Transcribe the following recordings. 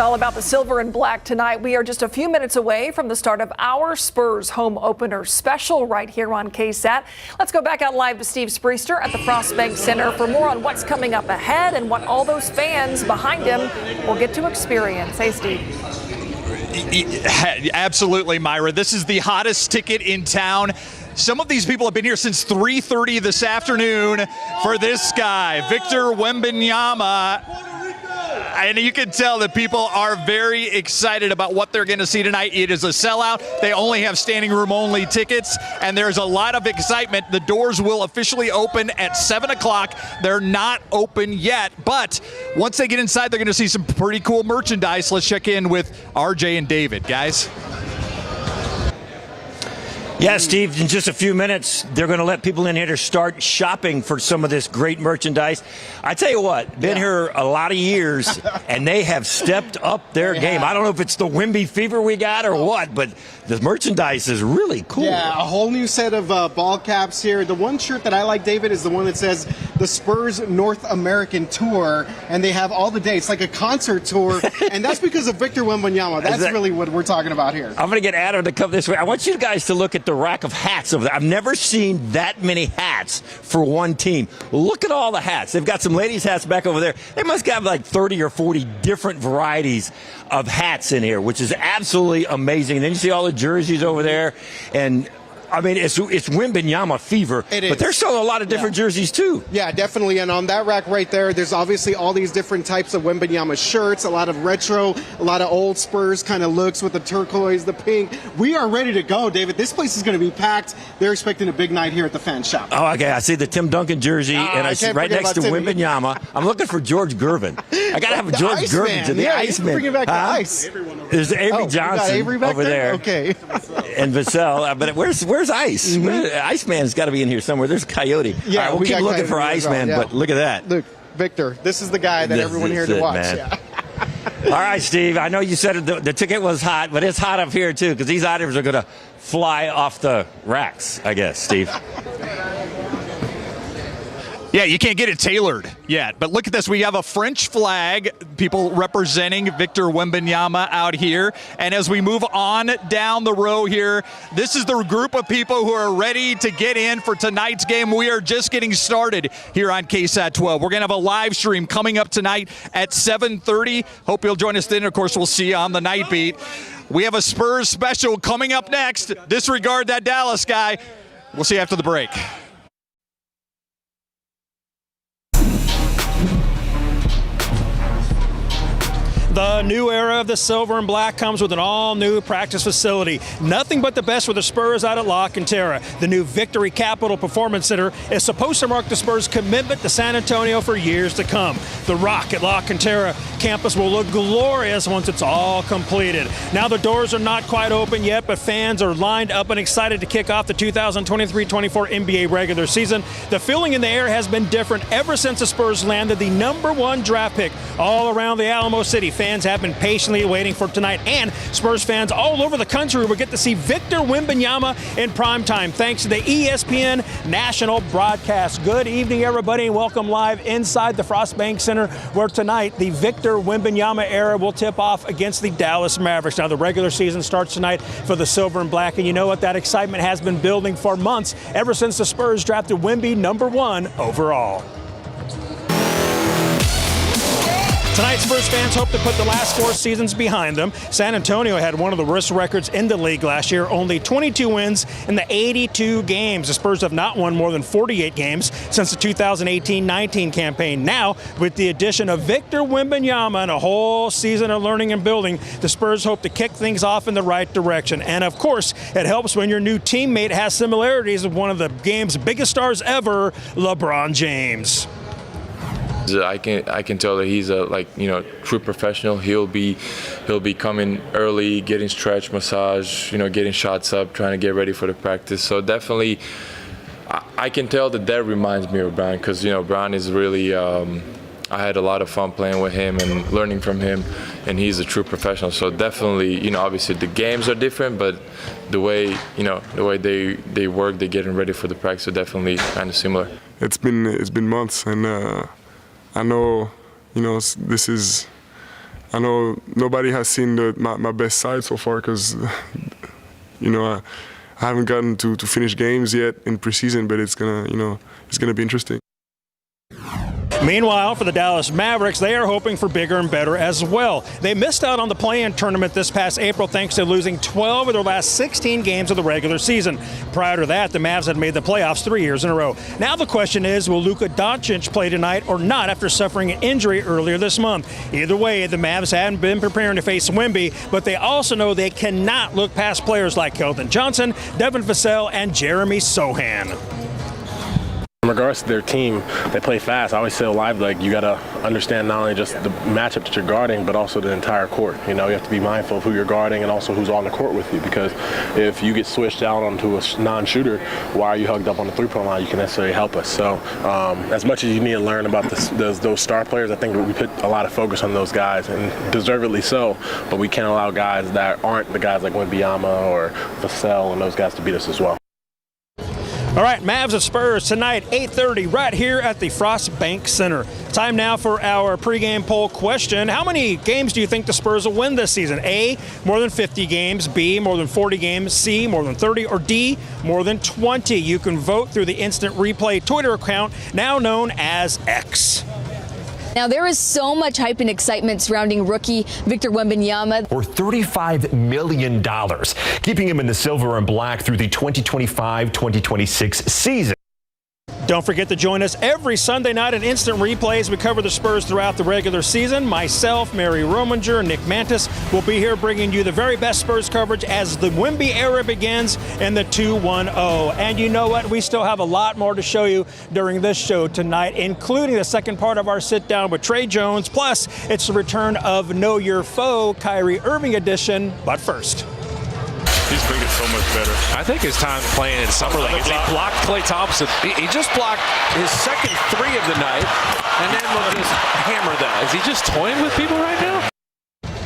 All about the silver and black tonight. We are just a few minutes away from the start of our Spurs home opener special right here on KSAT. Let's go back out live to Steve Spriester at the Frost Bank Center for more on what's coming up ahead and what all those fans behind him will get to experience. Hey, Steve. Absolutely, Myra. This is the hottest ticket in town. Some of these people have been here since 3:30 this afternoon for this guy, Victor Wembanyama. And you can tell that people are very excited about what they're going to see tonight. It is a sellout. They only have standing room only tickets, and there's a lot of excitement. The doors will officially open at 7 o'clock. They're not open yet, but once they get inside, they're going to see some pretty cool merchandise. Let's check in with RJ and David, guys. Yeah, Steve, in just a few minutes, they're going to let people in here to start shopping for some of this great merchandise. I tell you what, been here a lot of years, and they have stepped up their game. I don't know if it's the Wemby fever we got or what, but the merchandise is really cool. Yeah, a whole new set of ball caps here. The one shirt that I like, David, is the one that says the Spurs North American Tour, and they have all the dates, like a concert tour, and that's because of Victor Wembanyama. That's really what we're talking about here. I'm going to get Adam to come this way. I want you guys to look at the rack of hats over there. I've never seen that many hats for one team. Look at all the hats. They've got some ladies' hats back over there. They must have like 30 or 40 different varieties of hats in here, which is absolutely amazing. And then you see all the jerseys over there, and I mean, it's Wembanyama fever, but there's still a lot of different jerseys, too. Yeah, definitely. And on that rack right there, there's obviously all these different types of Wembanyama shirts, a lot of retro, a lot of old Spurs kind of looks with the turquoise, the pink. We are ready to go, David. This place is going to be packed. They're expecting a big night here at the fan shop. Oh, okay. I see the Tim Duncan jersey, and I see right next to Wembanyama. I'm looking for George Gervin. I got to have a George Gervin to the Iceman. Bringing back the ice. There's Avery Johnson over there. Okay. And Vassell. But where's Ice? Iceman's got to be in here somewhere. There's Coyote. Yeah, all right, we'll keep looking for Iceman, but look at that. Look, Victor, this is the guy that everyone here to watch. Yeah. All right, Steve, I know you said the ticket was hot, but it's hot up here, too, because these items are going to fly off the racks, I guess, Steve. Yeah, you can't get it tailored yet, but look at this. We have a French flag, people representing Victor Wembanyama out here. And as we move on down the row here, this is the group of people who are ready to get in for tonight's game. We are just getting started here on KSAT12. We're going to have a live stream coming up tonight at 7:30. Hope you'll join us then. Of course, we'll see you on the night beat. We have a Spurs special coming up next. Disregard that Dallas guy. We'll see you after the break. The new era of the silver and black comes with an all-new practice facility. Nothing but the best for the Spurs out at La Cantera. The new Victory Capital Performance Center is supposed to mark the Spurs' commitment to San Antonio for years to come. The Rock at La Cantera campus will look glorious once it's all completed. Now the doors are not quite open yet, but fans are lined up and excited to kick off the 2023-24 NBA regular season. The feeling in the air has been different ever since the Spurs landed the #1 draft pick all around the Alamo City. Fans have been patiently waiting for tonight, and Spurs fans all over the country will get to see Victor Wembanyama in prime time thanks to the ESPN national broadcast. Good evening, everybody, and welcome live inside the Frost Bank Center, where tonight the Victor Wembanyama era will tip off against the Dallas Mavericks. Now, the regular season starts tonight for the silver and black, and you know what? That excitement has been building for months, ever since the Spurs drafted Wemby #1 overall. Tonight, Spurs fans hope to put the last 4 seasons behind them. San Antonio had one of the worst records in the league last year, only 22 wins in the 82 games. The Spurs have not won more than 48 games since the 2018-19 campaign. Now, with the addition of Victor Wembanyama and a whole season of learning and building, the Spurs hope to kick things off in the right direction. And, of course, it helps when your new teammate has similarities with one of the game's biggest stars ever, LeBron James. I can tell that he's a true professional. He'll be coming early, getting stretch, massage, getting shots up, trying to get ready for the practice. So definitely, I can tell that reminds me of Brian, because Brian is really. I had a lot of fun playing with him and learning from him, and he's a true professional. So definitely, obviously the games are different, but the way they work, they're getting ready for the practice are definitely kind of similar. It's been months, and I know, this is I know nobody has seen my best side so far because, I haven't gotten to finish games yet in preseason, but it's gonna be interesting. Meanwhile, for the Dallas Mavericks, they are hoping for bigger and better as well. They missed out on the play-in tournament this past April thanks to losing 12 of their last 16 games of the regular season. Prior to that, the Mavs had made the playoffs 3 years in a row. Now the question is, will Luka Doncic play tonight or not after suffering an injury earlier this month? Either way, the Mavs hadn't been preparing to face Wemby, but they also know they cannot look past players like Keldon Johnson, Devin Vassell, and Jeremy Sohan. In regards to their team, they play fast. I always say live, like, you got to understand not only just the matchup that you're guarding, but also the entire court. You have to be mindful of who you're guarding and also who's on the court with you, because if you get switched out onto a non-shooter, why are you hugged up on the three-point line? You can necessarily help us. So as much as you need to learn about those star players, I think we put a lot of focus on those guys, and deservedly so, but we can't allow guys that aren't the guys like Wembanyama or Vassell and those guys to beat us as well. All right, Mavs and Spurs tonight, 8:30, right here at the Frost Bank Center. Time now for our pregame poll question. How many games do you think the Spurs will win this season? A, more than 50 games, B, more than 40 games, C, more than 30, or D, more than 20. You can vote through the Instant Replay Twitter account, now known as X. Now, there is so much hype and excitement surrounding rookie Victor Wembanyama. For $35 million, keeping him in the silver and black through the 2025-2026 season. Don't forget to join us every Sunday night in Instant Replay as we cover the Spurs throughout the regular season. Myself, Mary Rominger, Nick Mantis will be here bringing you the very best Spurs coverage as the Wemby era begins in the 2-1-0. And you know what? We still have a lot more to show you during this show tonight, including the second part of our sit-down with Trey Jones. Plus, it's the return of Know Your Foe, Kyrie Irving edition. But first, he's going to get so much better. I think his time playing in Summer League. He blocked Klay Thompson. He just blocked his second three of the night, and then will just hammer that. Is he just toying with people right now?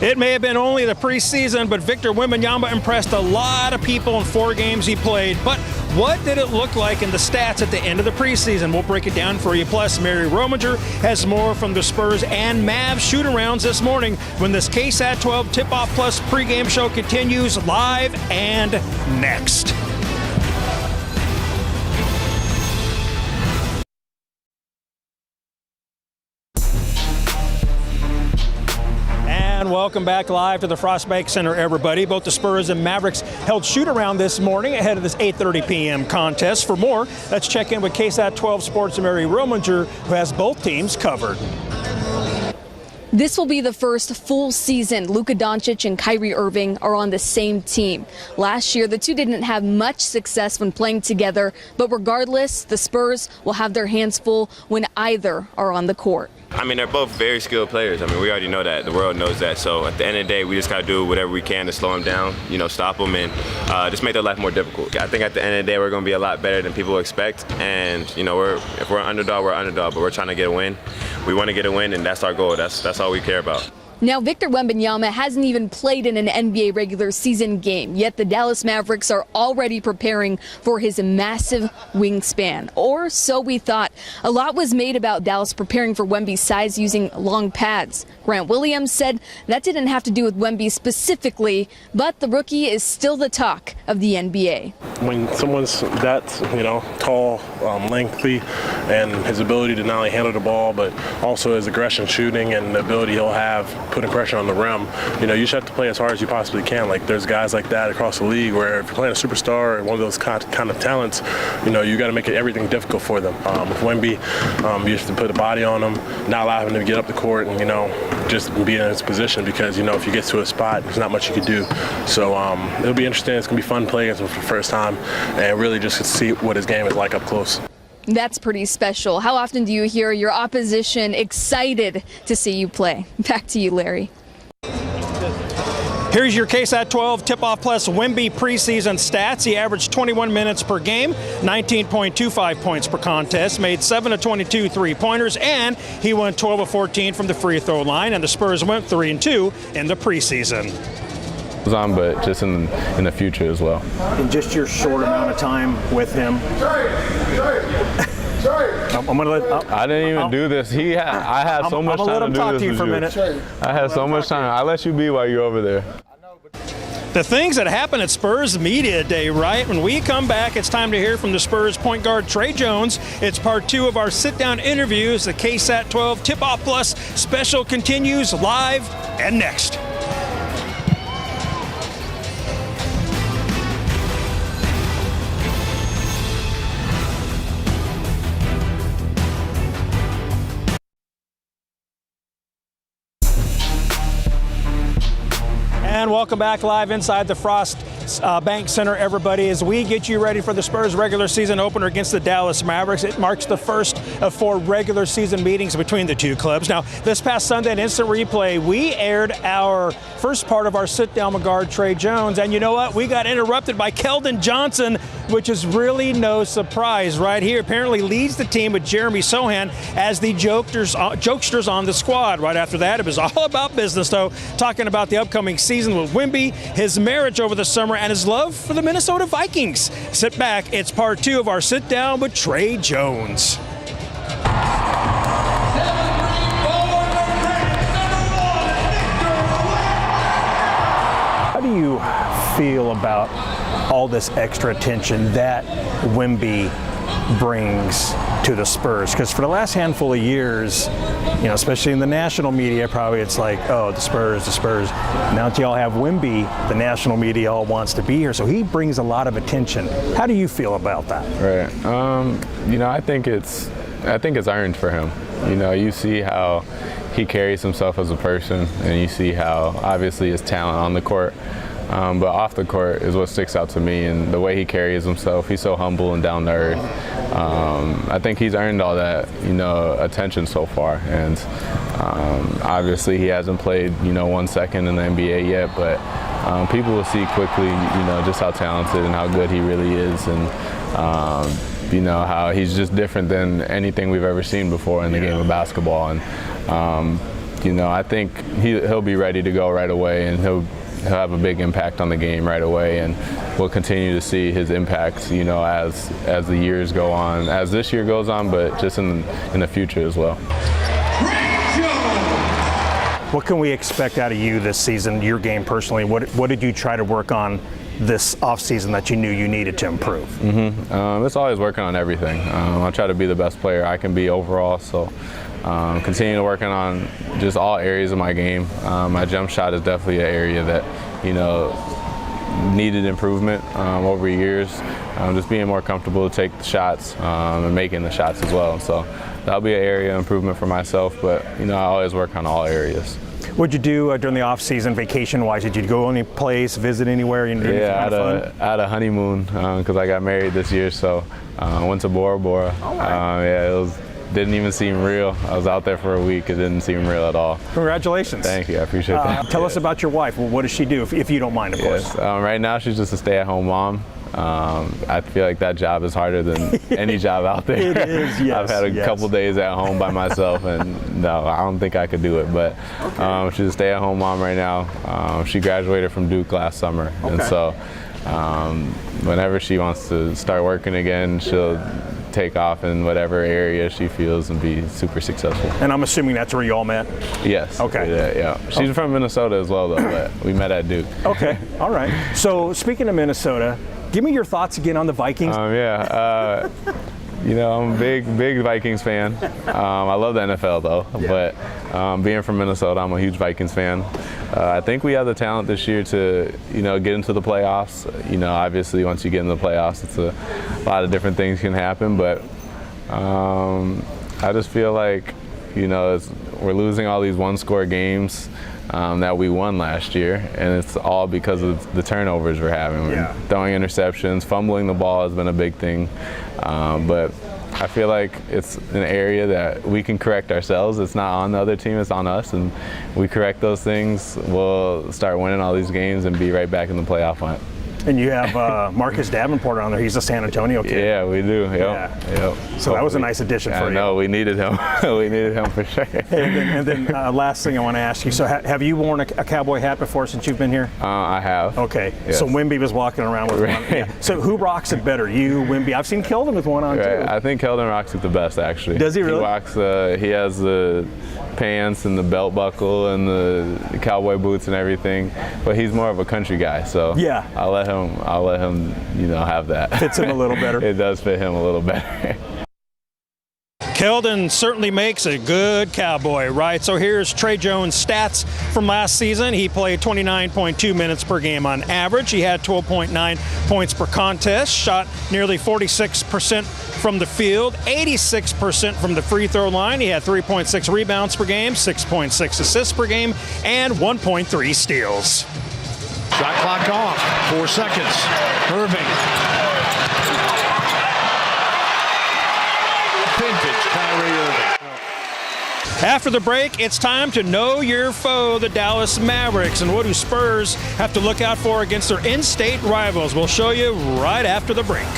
it may have been only the preseason, but Victor Wembanyama impressed a lot of people in 4 games he played. But what did it look like in the stats at the end of the preseason? We'll break it down for you. Plus, Mary Rominger has more from the Spurs and Mavs shoot-arounds this morning when this KSAT12 Tip-Off Plus pregame show continues live and next. And welcome back live to the Frost Bank Center, everybody. Both the Spurs and Mavericks held shoot-around this morning ahead of this 8:30 p.m. contest. For more, let's check in with KSAT12 Sports' Mary Rominger, who has both teams covered. This will be the first full season Luka Doncic and Kyrie Irving are on the same team. Last year, the two didn't have much success when playing together, but regardless, the Spurs will have their hands full when either are on the court. I mean, they're both very skilled players. I mean, we already know that. The world knows that. So at the end of the day, we just got to do whatever we can to slow them down, you know, stop them, and just make their life more difficult. I think at the end of the day, we're going to be a lot better than people expect. And, you know, if we're an underdog, we're an underdog, but we're trying to get a win. We want to get a win, and that's our goal. That's all we care about. Now, Victor Wembanyama hasn't even played in an NBA regular season game, yet the Dallas Mavericks are already preparing for his massive wingspan. Or so we thought. A lot was made about Dallas preparing for Wemby's size using long pads. Grant Williams said that didn't have to do with Wemby specifically, but the rookie is still the talk of the NBA. When someone's that, tall, lengthy, and his ability to not only handle the ball, but also his aggression shooting and the ability he'll have putting pressure on the rim, you just have to play as hard as you possibly can. Like, there's guys like that across the league where if you're playing a superstar or one of those kind of talents, you got to make everything difficult for them. With Wemby, you have to put a body on him, not allow him to get up the court and, just be in his position because, if you get to a spot, there's not much you can do. So it'll be interesting. It's going to be fun playing against him for the first time and really just to see what his game is like up close. That's pretty special. How often do you hear your opposition excited to see you play? Back to you, Larry. Here's your KSAT12 Tip-Off Plus Wemby preseason stats. He averaged 21 minutes per game, 19.25 points per contest, made 7 of 22 three-pointers, and he went 12 of 14 from the free throw line, and the Spurs went 3-2 in the preseason. But just in the future as well. In just your short amount of time with him, I'm going to let. I didn't even do this. I had so much time to do this for a minute. I had so much time. I let you be while you're over there. The things that happen at Spurs Media Day, right? When we come back, it's time to hear from the Spurs point guard Trey Jones. It's part 2 of our sit-down interviews. The KSAT12 Tip-Off Plus special continues live and next. And welcome back live inside the Frost Bank Center, everybody, as we get you ready for the Spurs regular season opener against the Dallas Mavericks. It marks the first of 4 regular season meetings between the two clubs. Now, this past Sunday at Instant Replay, we aired our first part of our sit-down with guard Trey Jones, and you know what? We got interrupted by Keldon Johnson, which is really no surprise right here. Apparently leads the team with Jeremy Sohan as the jokesters on the squad. Right after that, it was all about business, though, talking about the upcoming season with Wemby, his marriage over the summer, and his love for the Minnesota Vikings. Sit back. It's part 2 of our sit down with Trey Jones. How do you feel about all this extra attention that Wemby brings to the Spurs? Because for the last handful of years, you know, especially in the national media, probably it's like, oh, the Spurs. Now that y'all have Wemby, the national media all wants to be here, so he brings a lot of attention. How do you feel about that? Right. You know, I think it's earned for him. You know, you see how he carries himself as a person, and you see how obviously his talent on the court. But off the court is what sticks out to me, and the way he carries himself. He's so humble and down to earth. I think he's earned all that, you know, attention so far. And obviously he hasn't played, you know, 1 second in the NBA yet, but people will see quickly, you know, just how talented and how good he really is, and you know, how he's just different than anything we've ever seen before in the game of basketball. And you know, I think he'll be ready to go right away, and he'll have a big impact on the game right away, and we'll continue to see his impact, you know, as the years go on, as this year goes on, but just in the future as well. What can we expect out of you this season, your game personally? What did you try to work on this offseason that you knew you needed to improve? It's always working on everything. I try to be the best player I can be overall, so continue to working on just all areas of my game. My jump shot is definitely an area that, you know, needed improvement over years. Just being more comfortable to take the shots and making the shots as well. So that'll be an area of improvement for myself, but, you know, I always work on all areas. What'd you do during the off season, vacation-wise? Did you go any place, visit anywhere? Yeah, I had a honeymoon because I got married this year, so I went to Bora Bora. Yeah, didn't even seem real. I was out there for a week. It didn't seem real at all. Congratulations. Thank you. I appreciate that. Tell us about your wife. Well, what does she do, if you don't mind, of course? Right now, she's just a stay-at-home mom. I feel like that job is harder than any job out there. It is, yes. I've had a couple days at home by myself, and no, I don't think I could do it. But she's a stay-at-home mom right now. She graduated from Duke last summer, and so whenever she wants to start working again, she'll take off in whatever area she feels and be super successful. And I'm assuming that's where you all met? Yes. Okay. Yeah. She's from Minnesota as well, though, but we met at Duke. Okay. All right. So speaking of Minnesota, give me your thoughts again on the Vikings. You know, I'm a big Vikings fan. I love the NFL though, but being from Minnesota, I'm a huge Vikings fan. I think we have the talent this year to, you know, get into the playoffs. You know, obviously once you get into the playoffs, it's a lot of different things can happen, but I just feel like, you know, we're losing all these one-score games that we won last year, and it's all because of the turnovers we're having. We're throwing interceptions, fumbling the ball has been a big thing, but I feel like it's an area that we can correct ourselves. It's not on the other team, it's on us, and we correct those things, we'll start winning all these games and be right back in the playoff hunt. And you have Marcus Davenport on there. He's a San Antonio kid. Yeah, we do. Yep. Yeah. So that was a nice addition for you. No, we needed him. We needed him for sure. And then last thing I want to ask you. So have you worn a cowboy hat before since you've been here? I have. Okay. Yes. So Wemby was walking around with one. Yeah. So who rocks it better, you, Wemby? I've seen Keldon with one on too. I think Keldon rocks it the best, actually. Does he really? He rocks. He has the pants and the belt buckle and the cowboy boots and everything, but he's more of a country guy, so yeah, I'll let him have that. Fits him a little better. It does fit him a little better. Keldon certainly makes a good cowboy, right? So here's Trey Jones' stats from last season. He played 29.2 minutes per game on average. He had 12.9 points per contest, shot nearly 46% from the field, 86% from the free throw line. He had 3.6 rebounds per game, 6.6 assists per game, and 1.3 steals. Shot clock off, 4 seconds. Irving. Vintage Kyrie Irving. After the break, it's time to know your foe, the Dallas Mavericks. And what do Spurs have to look out for against their in-state rivals? We'll show you right after the break.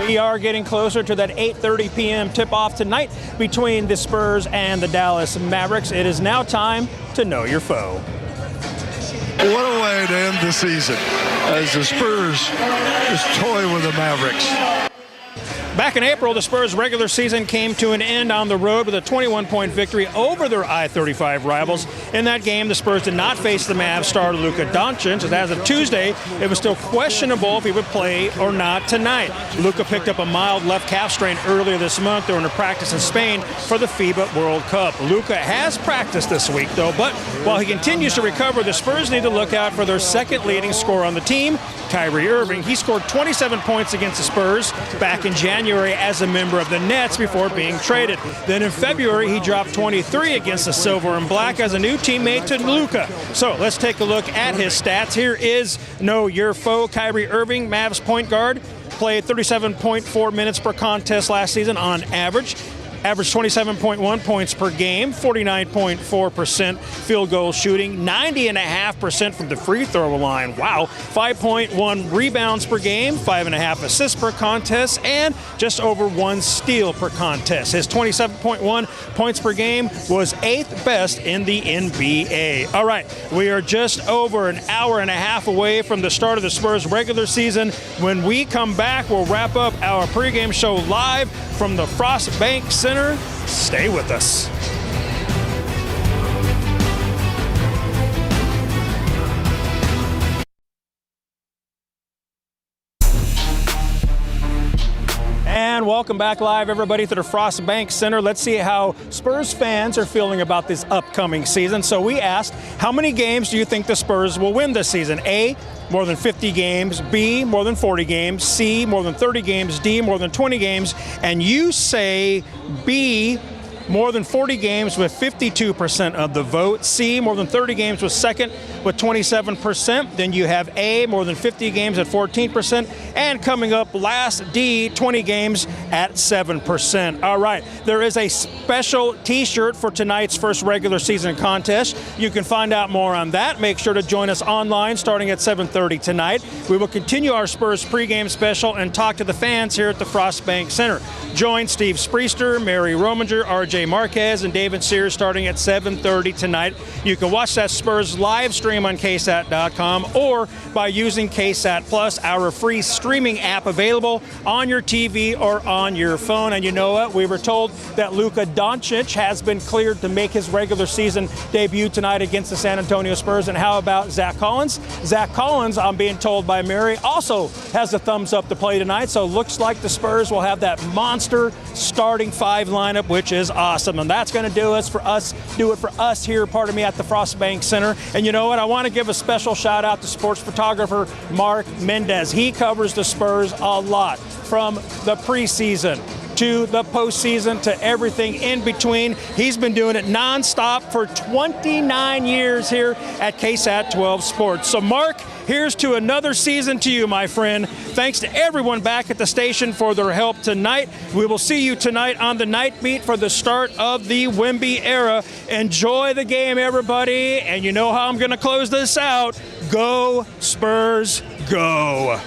We are getting closer to that 8:30 p.m. tip-off tonight between the Spurs and the Dallas Mavericks. It is now time to know your foe. What a way to end the season as the Spurs just toy with the Mavericks. Back in April, the Spurs' regular season came to an end on the road with a 21-point victory over their I-35 rivals. In that game, the Spurs did not face the Mavs star Luka Doncic, and as of Tuesday, it was still questionable if he would play or not tonight. Luka picked up a mild left calf strain earlier this month during a practice in Spain for the FIBA World Cup. Luka has practiced this week, though, but while he continues to recover, the Spurs need to look out for their second leading scorer on the team, Kyrie Irving. He scored 27 points against the Spurs back in January as a member of the Nets before being traded. Then in February, he dropped 23 against the Silver and Black as a new teammate to Luka. So let's take a look at his stats. Here is Know Your Foe. Kyrie Irving, Mavs point guard, played 37.4 minutes per contest last season on average. Averaged 27.1 points per game, 49.4% field goal shooting, 90.5% from the free throw line. Wow. 5.1 rebounds per game, 5.5 assists per contest, and just over 1 steal per contest. His 27.1 points per game was 8th best in the NBA. All right, we are just over an hour and a half away from the start of the Spurs regular season. When we come back, we'll wrap up our pregame show live from the Frost Bank Center. Stay with us. And welcome back live, everybody, to the Frost Bank Center. Let's see how Spurs fans are feeling about this upcoming season. So we asked, how many games do you think the Spurs will win this season? A, more than 50 games. B, more than 40 games. C, more than 30 games. D, more than 20 games. And you say B, more than 40 games with 52% of the vote. C, more than 30 games was second with 27%. Then you have A, more than 50 games at 14%. And coming up last, D, 20 games at 7%. All right, there is a special T-shirt for tonight's first regular season contest. You can find out more on that. Make sure to join us online starting at 7:30 tonight. We will continue our Spurs pregame special and talk to the fans here at the Frost Bank Center. Join Steve Spriester, Mary Rominger, RJ Marquez, and David Sears starting at 7:30 tonight. You can watch that Spurs live stream on KSAT12 or by using KSAT+, our free streaming app available on your TV or on your phone. And you know what? We were told that Luka Doncic has been cleared to make his regular season debut tonight against the San Antonio Spurs. And how about Zach Collins? Zach Collins, I'm being told by Mary, also has a thumbs up to play tonight. So looks like the Spurs will have that monster starting 5 lineup, which is awesome. And that's going to do it for us here, at the Frost Bank Center. And you know what? I want to give a special shout out to sports photographer Mark Mendez. He covers the Spurs a lot from the preseason, to the postseason to everything in between. He's been doing it nonstop for 29 years here at KSAT12 Sports. So, Mark, here's to another season to you, my friend. Thanks to everyone back at the station for their help tonight. We will see you tonight on the night beat for the start of the Wemby era. Enjoy the game, everybody. And you know how I'm going to close this out. Go, Spurs, go.